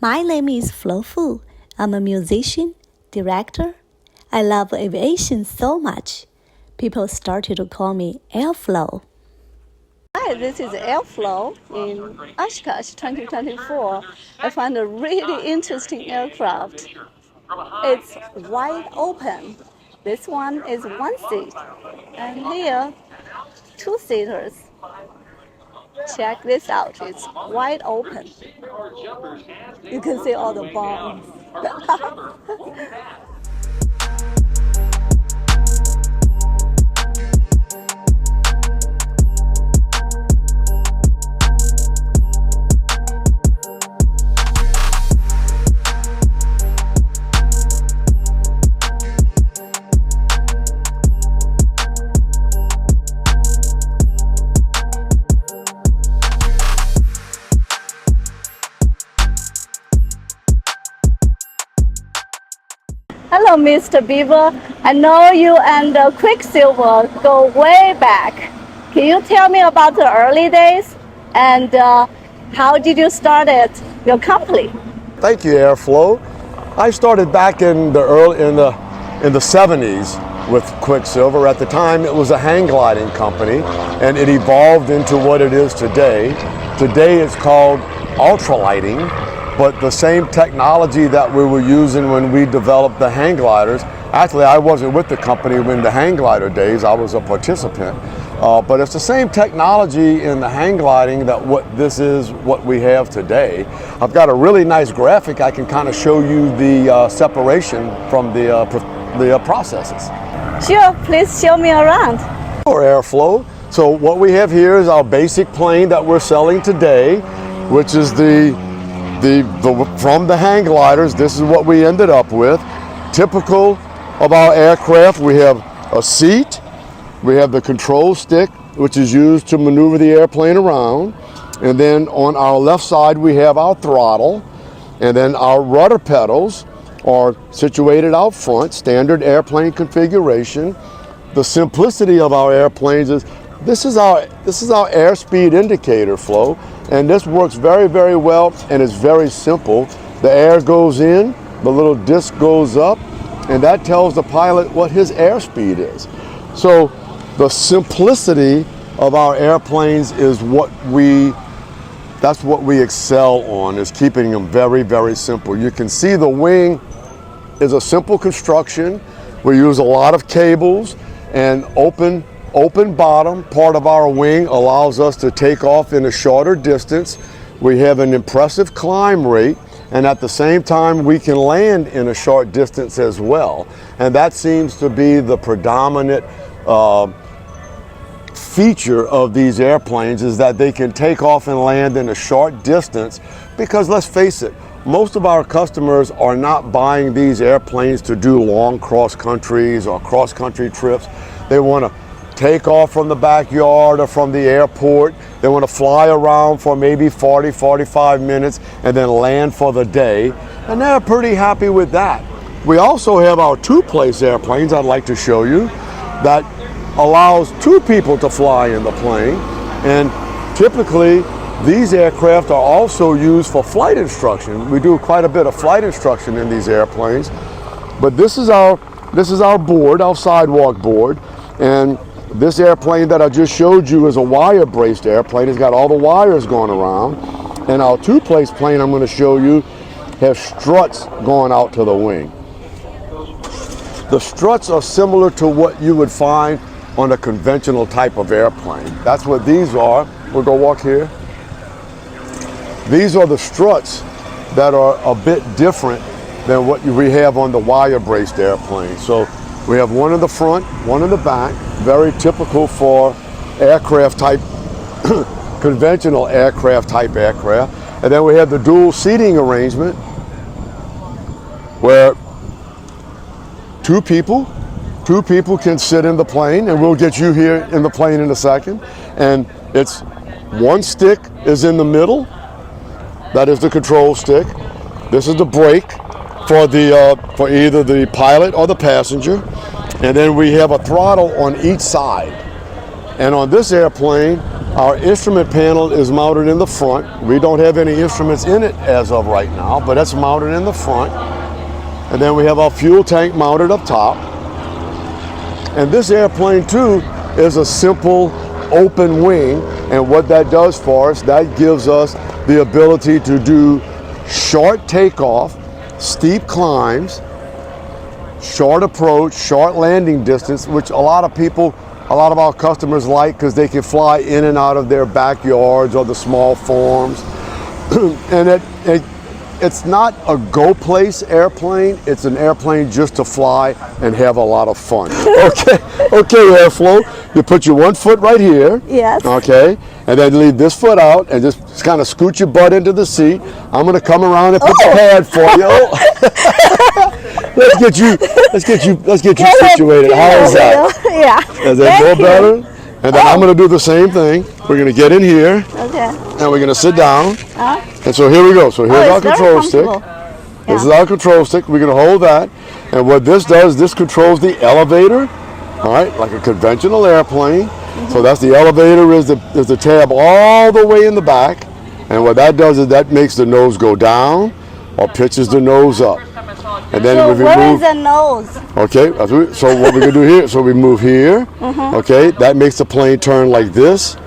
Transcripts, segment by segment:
My name is Flo Fu. I'm a musician, director. I love aviation so much. People started to call me Airflow. Hi, this is Airflow in Oshkosh 2024. I found a really interesting aircraft. It's wide open. This one is one seat, and here, two-seaters. Check this out, it's wide open. You can see all the bombs. Hello, Mr. Bever. I know you and Quicksilver go way back. Can you tell me about the early days and how did you start your company? Thank you, Airflow. I started back in the in the 70s with Quicksilver. At the time, it was a hang gliding company, and it evolved into what it is today. Today, it's called ultralighting. But the same technology that we were using when we developed the hang gliders, actually I wasn't with the company in the hang glider days, I was a participant. But it's the same technology in the hang gliding that what we have today. I've got a really nice graphic. I can kind of show you the separation from the processes. Sure, please show me around. Or Airflow. So what we have here is our basic plane that we're selling today, which is from the hang gliders. This is what we ended up with. Typical of our aircraft, we have a seat, we have the control stick, which is used to maneuver the airplane around, and then on our left side we have our throttle, and then our rudder pedals are situated out front, standard airplane configuration. The simplicity of our airplanes is this is our airspeed indicator, Flo, and this works very, very well, and it's very simple. The air goes in, the little disc goes up, and that tells the pilot what his airspeed is. So the simplicity of our airplanes is that's what we excel on, is keeping them very, very simple. You can see the wing is a simple construction. We use a lot of cables, and open bottom part of our wing allows us to take off in a shorter distance. We have an impressive climb rate, and at the same time we can land in a short distance as well. And that seems to be the predominant feature of these airplanes, is that they can take off and land in a short distance, because let's face it, most of our customers are not buying these airplanes to do long cross countries or cross country trips. They want to take off from the backyard or from the airport. They want to fly around for maybe 40-45 minutes and then land for the day, and they're pretty happy with that. We also have our two-place airplanes I'd like to show you that allows two people to fly in the plane, and typically these aircraft are also used for flight instruction. We do quite a bit of flight instruction in these airplanes. But this is our board, our sidewalk board, and this airplane that I just showed you is a wire-braced airplane. It's got all the wires going around. And our two-place plane I'm going to show you has struts going out to the wing. The struts are similar to what you would find on a conventional type of airplane. That's what these are. We'll go walk here. These are the struts that are a bit different than what we have on the wire-braced airplane. So we have one in the front, one in the back, very typical for aircraft type, conventional aircraft type aircraft. And then we have the dual seating arrangement, where two people can sit in the plane, and we'll get you here in the plane in a second. And it's one stick is in the middle, that is the control stick. This is the brake for either the pilot or the passenger. And then we have a throttle on each side. And on this airplane, our instrument panel is mounted in the front. We don't have any instruments in it as of right now, but it's mounted in the front. And then we have our fuel tank mounted up top. And this airplane too is a simple open wing, and what that does for us, that gives us the ability to do short takeoff, steep climbs, short approach, short landing distance, which a lot of our customers like because they can fly in and out of their backyards or the small farms. And it's not a go place airplane, it's an airplane just to fly and have a lot of fun. Okay, Airflow, you put your one foot right here. Yes. Okay, and then leave this foot out and just kind of scoot your butt into the seat. I'm gonna come around and put the pad for you. Let's get you situated. How is that? Yeah. Is that more better? And then I'm going to do the same thing. We're going to get in here. Okay. And we're going to sit down. And so here we go. So here's our control stick. This is our control stick. We're going to hold that. And what this does, this controls the elevator. All right, like a conventional airplane. So that's the elevator is the tab all the way in the back. And what that does is that makes the nose go down or pitches the nose up. And then so if we where move, is the nose? Okay, so what we're going to do here, so we move here, okay, that makes the plane turn like this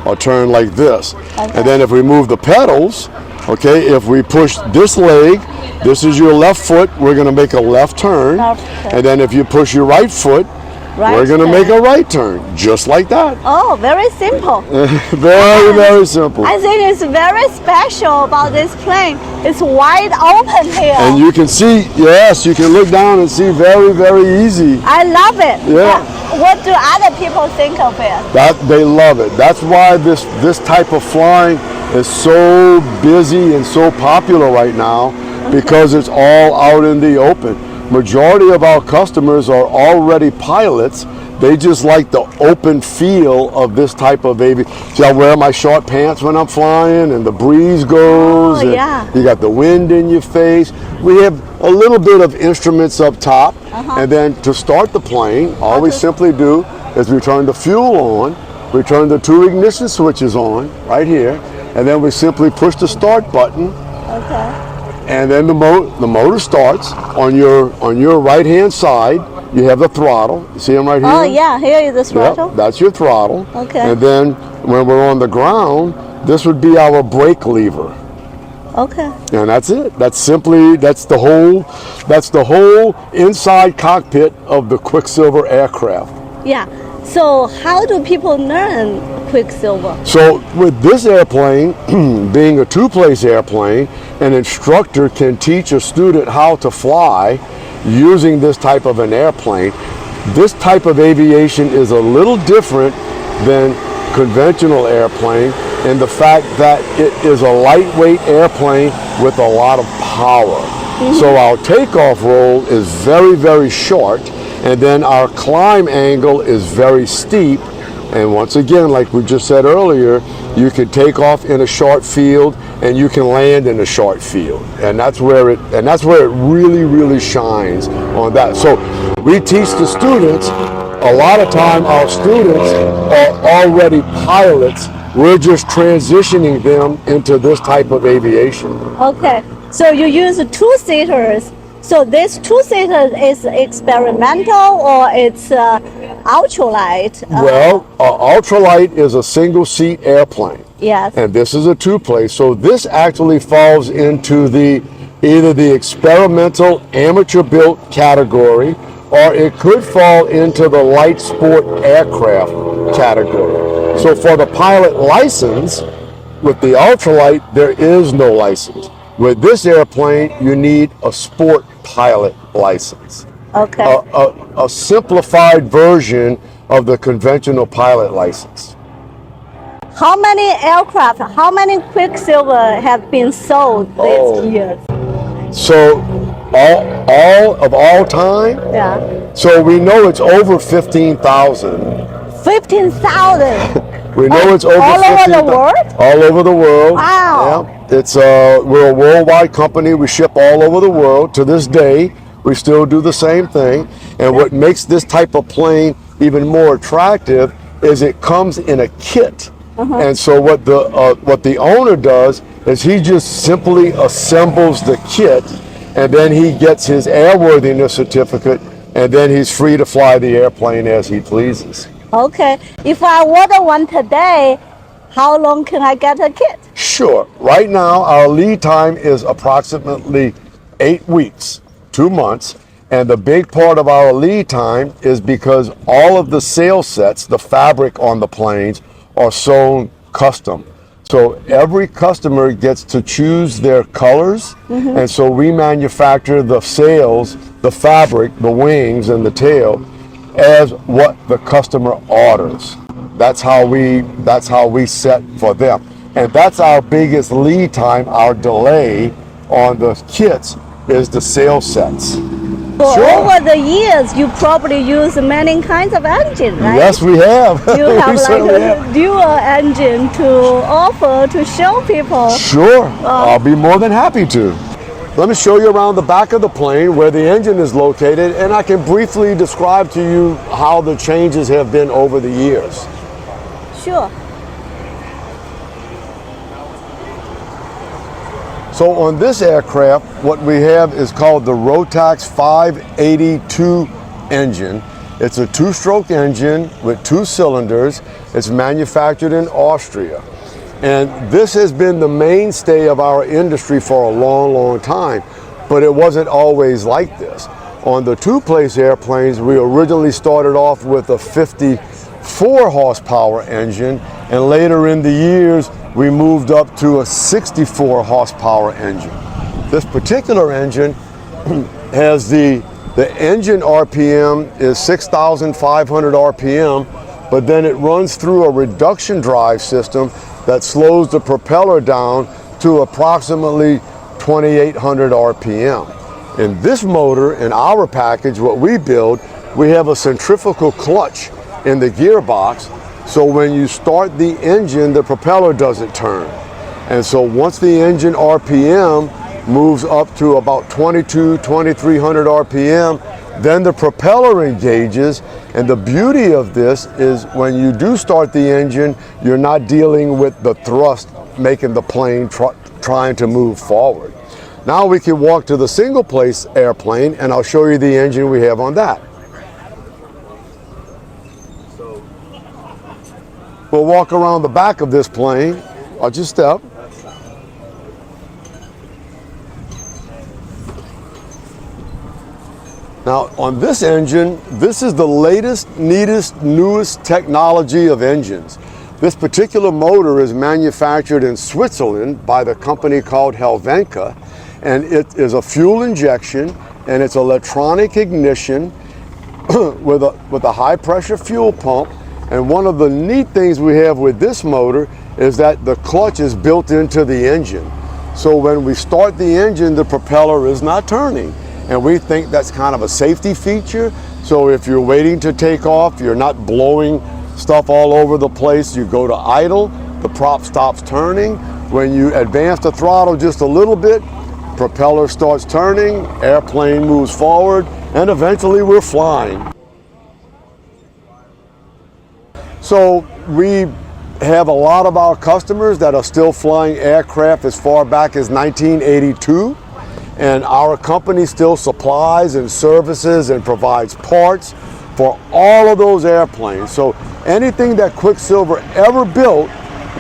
or turn like this. Okay. And then if we move the pedals, okay, if we push this leg, this is your left foot, we're going to make a left turn. And then if you push your right foot, we're going to make a right turn, just like that. Oh, very simple. Very simple. I think it's very special about this plane. It's wide open here. And you can see, yes, you can look down and see very easy. I love it. Yeah. What do other people think of it? They love it. That's why this type of flying is so busy and so popular right now, because it's all out in the open. Majority of our customers are already pilots. They just like the open feel of this type of aviation. See, I wear my short pants when I'm flying and the breeze goes. Oh, yeah. You got the wind in your face. We have a little bit of instruments up top. And then to start the plane, all we simply do is we turn the fuel on, we turn the 2 ignition switches on right here, and then we simply push the start button. Okay. And then the motor starts. On your right hand side, you have the throttle. You see them right here? Oh yeah, here is the throttle. Yep, that's your throttle. Okay. And then when we're on the ground, this would be our brake lever. Okay. And that's it. That's the whole inside cockpit of the Quicksilver aircraft. Yeah. So how do people learn Quicksilver? So with this airplane, being a 2-place airplane, an instructor can teach a student how to fly using this type of an airplane. This type of aviation is a little different than conventional airplane in the fact that it is a lightweight airplane with a lot of power. So our takeoff roll is very short, and then our climb angle is very steep. And once again, like we just said earlier, you can take off in a short field and you can land in a short field. And that's where it really shines on that. So we teach the students, a lot of time our students are already pilots. We're just transitioning them into this type of aviation. Okay. So you use 2-seaters. So this 2-seater is experimental or it's ultralight? Well, ultralight is a single-seat airplane. Yes. And this is a 2-place. So this actually falls into either the experimental amateur-built category, or it could fall into the light sport aircraft category. So for the pilot license, with the ultralight, there is no license. With this airplane, you need a sport pilot license. Okay. A simplified version of the conventional pilot license. How many aircraft, how many Quicksilver have been sold this year? So all time? Yeah. So we know it's over 15,000. 15,000? We know it's over all 15,000. over the world? All over the world. Wow. Yeah. It's we're a worldwide company. We ship all over the world. To this day, we still do the same thing. And what makes this type of plane even more attractive is it comes in a kit. And so what the owner does is he just simply assembles the kit, and then he gets his airworthiness certificate, and then he's free to fly the airplane as he pleases. Okay. If I order one today, how long can I get a kit? Sure. Right now, our lead time is approximately 8 weeks, 2 months. And the big part of our lead time is because all of the sail sets, the fabric on the planes, are sewn custom. So every customer gets to choose their colors. And so we manufacture the sails, the fabric, the wings, and the tail as what the customer orders. That's how we set for them. And that's our biggest lead time. Our delay on the kits is the sail sets. So over the years, you probably use many kinds of engine, right? Yes, we have. You have We like certainly a have. dual engine to offer to show people. Sure, I'll be more than happy to. Let me show you around the back of the plane where the engine is located, and I can briefly describe to you how the changes have been over the years. Sure. So on this aircraft, what we have is called the Rotax 582 engine. It's a 2-stroke engine with 2 cylinders. It's manufactured in Austria. And this has been the mainstay of our industry for a long, long time, but it wasn't always like this. On the 2-place airplanes, we originally started off with a 54 horsepower engine, and later in the years, we moved up to a 64 horsepower engine. This particular engine has the engine RPM is 6,500 RPM, but then it runs through a reduction drive system that slows the propeller down to approximately 2,800 RPM. In this motor, in our package, what we build, we have a centrifugal clutch in the gearbox. So when you start the engine, the propeller doesn't turn. And so once the engine RPM moves up to about 2,300 RPM, then the propeller engages. And the beauty of this is when you do start the engine, you're not dealing with the thrust making the plane trying to move forward. Now we can walk to the single place airplane, and I'll show you the engine we have on that. We'll walk around the back of this plane. Watch your step. Now on this engine, this is the latest, neatest, newest technology of engines. This particular motor is manufactured in Switzerland by the company called Helvenka, and it is a fuel injection, and it's electronic ignition with a high pressure fuel pump. And one of the neat things we have with this motor is that the clutch is built into the engine. So when we start the engine, the propeller is not turning. And we think that's kind of a safety feature. So if you're waiting to take off, you're not blowing stuff all over the place. You go to idle, the prop stops turning. When you advance the throttle just a little bit, propeller starts turning, airplane moves forward, and eventually we're flying. So we have a lot of our customers that are still flying aircraft as far back as 1982, and our company still supplies and services and provides parts for all of those airplanes. So anything that Quicksilver ever built,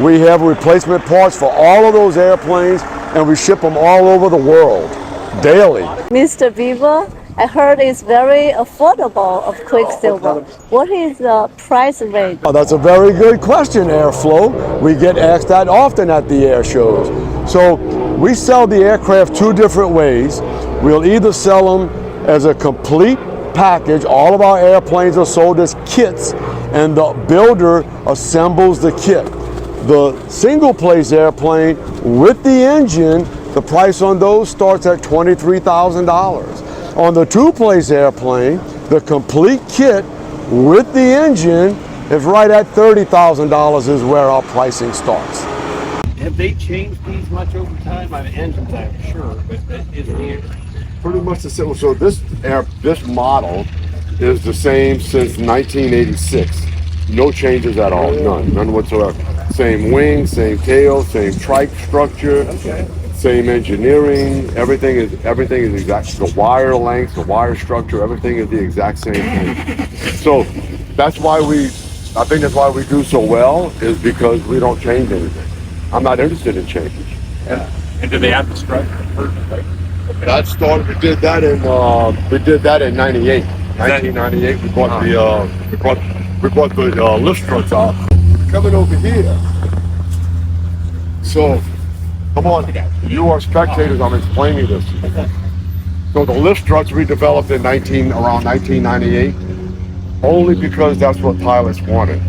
we have replacement parts for all of those airplanes, and we ship them all over the world daily. Mr. Bever, I heard it's very affordable of Quicksilver. What is the price range? Oh, that's a very good question, Airflow. We get asked that often at the air shows. So we sell the aircraft 2 different ways. We'll either sell them as a complete package. All of our airplanes are sold as kits, and the builder assembles the kit. The single place airplane with the engine, the price on those starts at $23,000. On the 2-place airplane, the complete kit with the engine is right at $30,000 is where our pricing starts. Have they changed these much over time? I'm engines, I'm sure, but is the Pretty much the same. So this model is the same since 1986. No changes at all. None whatsoever. Same wing, same tail, same trike structure, same engineering. Everything is exact. The wire length, the wire structure, everything is the exact same thing. So that's why I think that's why we do so well, is because we don't change anything. I'm not interested in changes. Yeah. And do they have the strut? That started. We did that in 98. 1998. We brought the lift struts out. Coming over here. So, come on. You are spectators. I'm explaining this to you. So the lift struts we developed around 1998, only because that's what pilots wanted.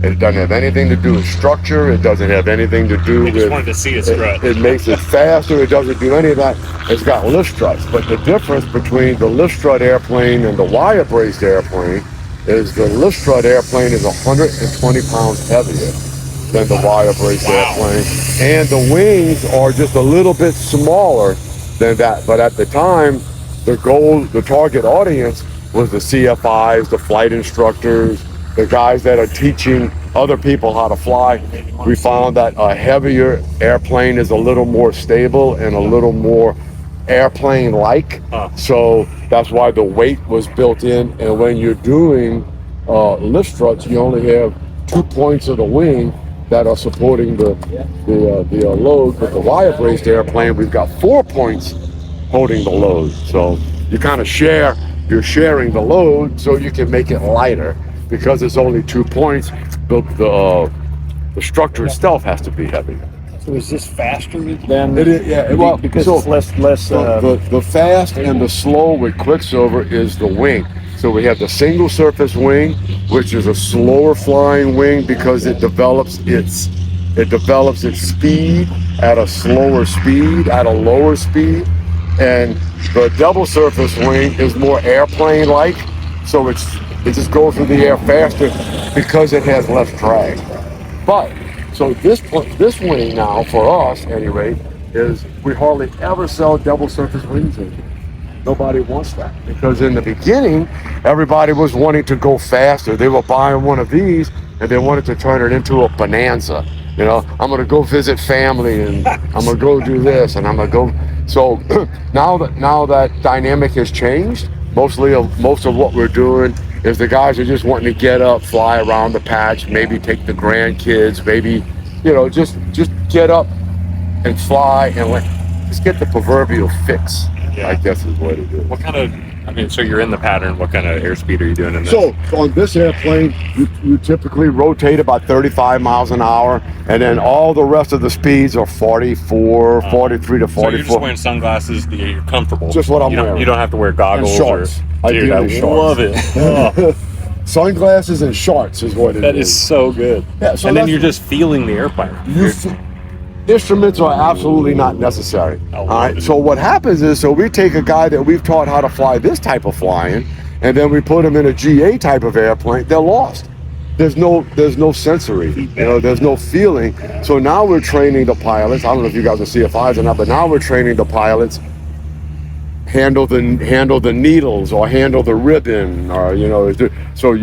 It doesn't have anything to do with structure. It doesn't have anything to do with. Just wanted to see a strut. It makes it faster. It doesn't do any of that. It's got lift struts. But the difference between the lift strut airplane and the wire braced airplane is the lift strut airplane is 120 pounds heavier than the wire braced airplane, and the wings are just a little bit smaller than that. But at the time, the target audience was the CFIs, the flight instructors, the guys that are teaching other people how to fly. We found that a heavier airplane is a little more stable and a little more airplane-like. So that's why the weight was built in. And when you're doing lift struts, you only have 2 points of the wing that are supporting the load. With the wire braced airplane, we've got 4 points holding the load. So you kind of you're sharing the load so you can make it lighter. Because it's only 2 points, the structure itself has to be heavy. So is this faster than? It is, yeah. Well, because so it's less. The fast and the slow with Quicksilver is the wing. So we have the single surface wing, which is a slower flying wing because it develops its speed at a slower speed, at a lower speed, and the double surface wing is more airplane-like. So it just goes through the air faster because it has less drag. But so this wing now for us, at any rate, is we hardly ever sell double surface wings anymore. Nobody wants that because in the beginning, everybody was wanting to go faster. They were buying one of these and they wanted to turn it into a bonanza. You know, I'm gonna go visit family and I'm gonna go do this and I'm gonna go. So now that dynamic has changed, most of what we're doing is the guys are just wanting to get up, fly around the patch, maybe take the grandkids, maybe, just get up and fly and just get the proverbial fix. Yeah. I guess is what it is. What kind of, so you're in the pattern, what kind of airspeed are you doing in this? So on this airplane, you typically rotate about 35 miles an hour, and then all the rest of the speeds are 44, 43 to 44. So you're just wearing sunglasses, you're comfortable. Just what I'm wearing. You don't have to wear goggles. And shorts. Dude, I love it. Oh. Sunglasses and shorts is what it is. That is so good. Yeah, so and then you're just feeling the airplane. Instruments are absolutely not necessary. All right. So what happens is, we take a guy that we've taught how to fly this type of flying, and then we put him in a GA type of airplane. They're lost. There's no sensory. There's no feeling. So now we're training the pilots. I don't know if you guys are CFIs or not, but now we're training the pilots handle the needles or handle the ribbon, or so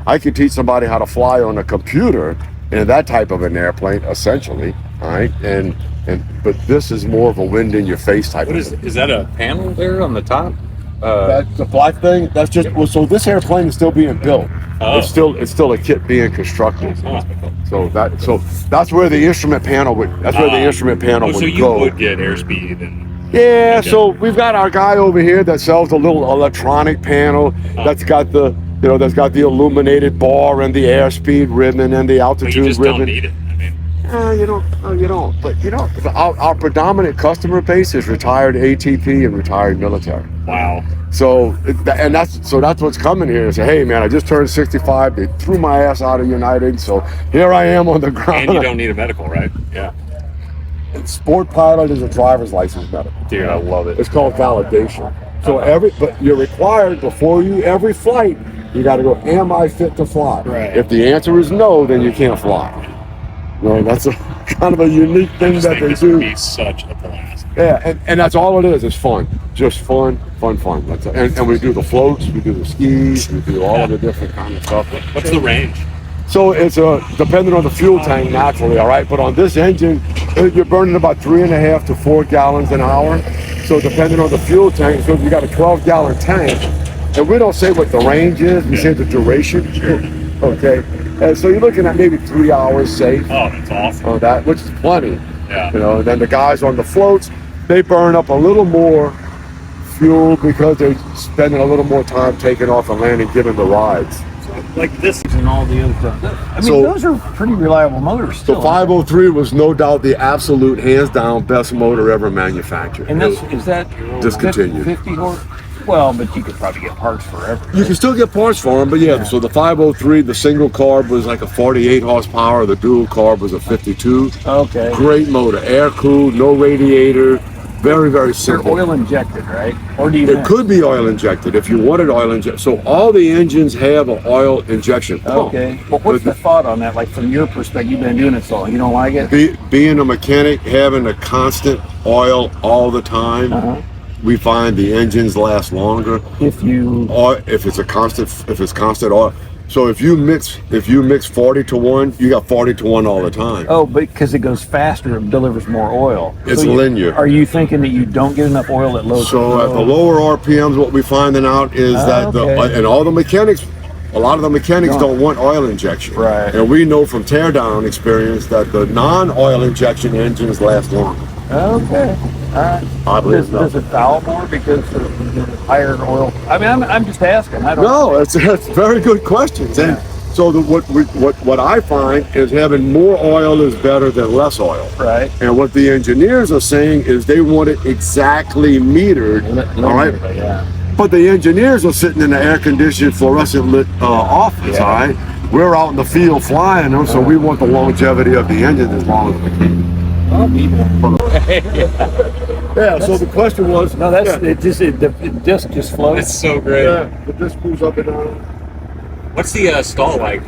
I can teach somebody how to fly on a computer in that type of an airplane, essentially. All right, but this is more of a wind in your face type. What is that, a panel there on the top? That's the black thing. That's just so this airplane is still being built. Oh. It's still a kit being constructed. Oh. So that's where the instrument panel would. That's where the instrument panel would go. So you would get airspeed and. Yeah. So we've got our guy over here that sells a little electronic panel that's got the illuminated bar and the airspeed ribbon and the altitude but you just ribbon. Don't need it. You don't. But our predominant customer base is retired ATP and retired military. Wow. So that's what's coming here. Say, hey man, I just turned 65. They threw my ass out of United, so here I am on the ground. And you don't need a medical, right? Yeah. Sport pilot is a driver's license medical. Dude, I love it. It's called validation. So but you're required before every flight, you got to go, am I fit to fly? Right. If the answer is no, then you can't fly. That's a kind of a unique thing that they do. Would be such a blast. Yeah, and that's all it is. It's fun, just fun. That's it. And we do the floats, we do the skis, we do all of the different kind of stuff. What's the range? So it's depending on the fuel tank naturally, all right? But on this engine, you're burning about 3.5 to 4 gallons an hour. So depending on the fuel tank, so if you got a 12-gallon tank, and we don't say what the range is, we say the duration. Okay. And so you're looking at maybe 3 hours safe. Oh, that's awesome. On that, which is plenty. Yeah. You know, and then the guys on the floats, they burn up a little more fuel because they're spending a little more time taking off and landing, giving the rides. Like this and all the other stuff. I mean, So- those are pretty reliable motors The still. 503 was no doubt the absolute hands down best motor ever manufactured. And is that Discontinued. 50 horse? Well, but you could probably get parts forever. You can still get parts for them, but yeah, so the 503, the single carb was like a 48 horsepower, the dual carb was a 52. Okay. Great motor, air cooled, no radiator, very, very They're simple. oil injected, right? Or do you? It could be oil injected if you wanted oil injected. So all the engines have an oil injection pump. Okay. But what's the thought on that? Like from your perspective, you've been doing it so long. You don't like it? Being a mechanic, having a constant oil all the time, we find the engines last longer. If you. Or if it's constant oil. So if you mix 40 to 1, you got 40 to 1 all the time. Oh, because it goes faster, it delivers more oil. It's So linear. Are you thinking that you don't get enough oil at low? So at the lower RPMs, what we're finding out is that and all the mechanics, a lot of the mechanics don't want oil injection. Right. And we know from teardown experience that the non-oil injection engines last longer. Okay. All right. Oddly Does enough. it foul more because of higher oil? I mean, I'm just asking. I don't. No, it's very good questions. And so what I find is having more oil is better than less oil. Right. And what the engineers are saying is they want it exactly metered. All right. Yeah. But the engineers are sitting in the air-conditioned, fluorescent lit office. All right. We're out in the field flying them, so we want the longevity of the engine as long as we can. I'll be there. Yeah. So the question was. No, that's the disc just floats. That's so great. Yeah. The disc moves up and down. What's the stall like?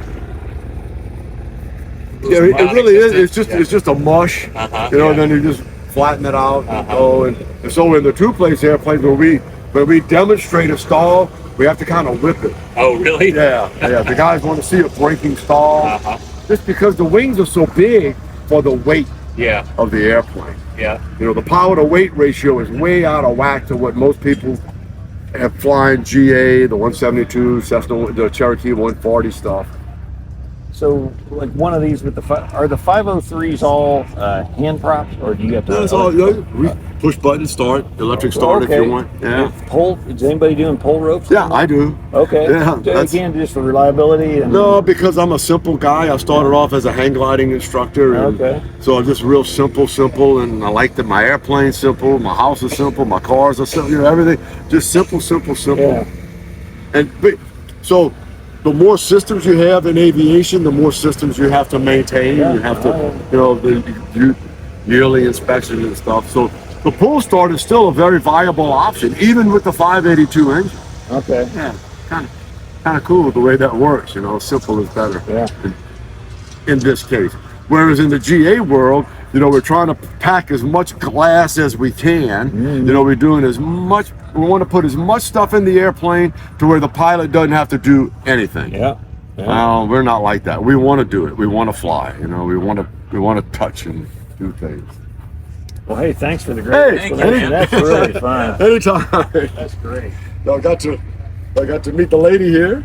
Yeah, it really is. It's just a mush, you know. And then you just flatten it out. And so in the two-place airplanes where we demonstrate a stall, we have to kind of whip it. Oh, really? Yeah. The guys want to see a braking stall, just because the wings are so big for the weight Yeah. of the airplane. Yeah. You know, the power to weight ratio is way out of whack to what most people have flying GA, the 172, Cessna, the Cherokee 140 stuff. So, like one of these with are the 503s all hand props, or do you have to? That's all. Push button start, electric start if you want. Yeah. Pole? Is anybody doing pole ropes? Yeah, I do. Okay. Yeah, Again, just for reliability. And, No, because I'm a simple guy. I started off as a hang gliding instructor. And Okay. So I'm just real simple, and I like that my airplane's simple, my house is simple, my cars are simple, you know, everything. Just simple. Yeah. So the more systems you have in aviation, the more systems you have to maintain. Yeah. You have to, you know, the yearly inspection and stuff. So the pull start is still a very viable option, even with the 582 engine. Okay. Yeah, kind of cool the way that works. You know, simple is better. Yeah. In this case, whereas in the GA world, you know, we're trying to pack as much glass as we can. You know, we're doing as much. We want to put as much stuff in the airplane to where the pilot doesn't have to do anything. Yeah. We're not like that. We want to do it. We want to fly. You know, we want to touch and do things. Well, hey, thanks for the great Hey, explanation. That's really fun. Anytime. That's great. I got to meet the lady here.